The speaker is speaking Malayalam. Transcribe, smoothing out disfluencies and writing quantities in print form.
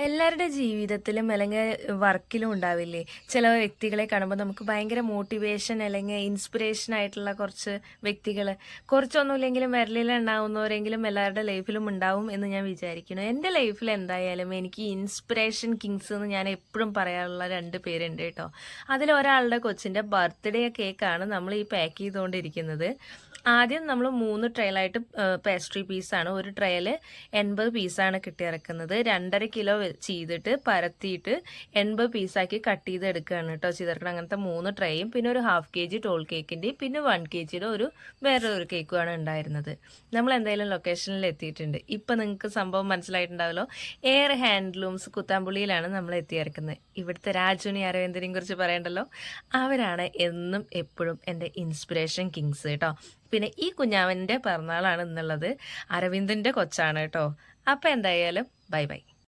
എല്ലാവരുടെ ജീവിതത്തിലും അല്ലെങ്കിൽ വർക്കിലും ഉണ്ടാവില്ലേ ചില വ്യക്തികളെ കാണുമ്പോൾ നമുക്ക് ഭയങ്കര മോട്ടിവേഷൻ അല്ലെങ്കിൽ ഇൻസ്പിറേഷൻ ആയിട്ടുള്ള കുറച്ച് വ്യക്തികൾ കുറച്ചൊന്നുമില്ലെങ്കിലും വിരലിലുണ്ടാവുന്നവരെങ്കിലും എല്ലാവരുടെ ലൈഫിലും ഉണ്ടാവും എന്ന് ഞാൻ വിചാരിക്കുന്നു. എൻ്റെ ലൈഫിൽ എന്തായാലും എനിക്ക് ഇൻസ്പിറേഷൻ കിങ്സ് എന്ന് ഞാൻ എപ്പോഴും പറയാറുള്ള രണ്ട് പേരുണ്ട് കേട്ടോ. അതിലൊരാളുടെ കൊച്ചിൻ്റെ ബർത്ത്ഡേ കേക്കാണ് നമ്മൾ ഈ പാക്ക് ചെയ്തുകൊണ്ടിരിക്കുന്നത്. ആദ്യം നമ്മൾ 3 ട്രയലായിട്ട് പേസ്ട്രി പീസാണ്. ഒരു ട്രയൽ 80 പീസാണ് കിട്ടിയിറക്കുന്നത്. 2.5 കിലോ ചെയ്തിട്ട് പരത്തിയിട്ട് 80 പീസാക്കി കട്ട് ചെയ്ത് എടുക്കുകയാണ് കേട്ടോ ചെയ്തെടുക്കണം. അങ്ങനത്തെ 3 ട്രേയും പിന്നെ ഒരു ½ kg ടോൾ കേക്കിൻ്റെയും പിന്നെ 1 kgയുടെ വേറൊരു കേക്കുമാണ് ഉണ്ടായിരുന്നത്. നമ്മൾ എന്തായാലും ലൊക്കേഷനിൽ എത്തിയിട്ടുണ്ട്. ഇപ്പം നിങ്ങൾക്ക് സംഭവം മനസ്സിലായിട്ടുണ്ടാവല്ലോ. എയർ ഹാൻഡ്ലൂംസ് കുത്താമ്പുള്ളിയിലാണ് നമ്മൾ എത്തിയിറക്കുന്നത്. ഇവിടുത്തെ രാജുവിനെയും അരവിന്ദനെയും കുറിച്ച് പറയണ്ടല്ലോ. അവരാണ് എന്നും എപ്പോഴും എൻ്റെ ഇൻസ്പിറേഷൻ കിങ്സ് കേട്ടോ. പിന്നെ ഈ കുഞ്ഞാവൻ്റെ പിറന്നാളാണ് ഇന്നുള്ളത്. അരവിന്ദൻ്റെ കൊച്ചാണ് കേട്ടോ. അപ്പം എന്തായാലും ബൈ ബൈ.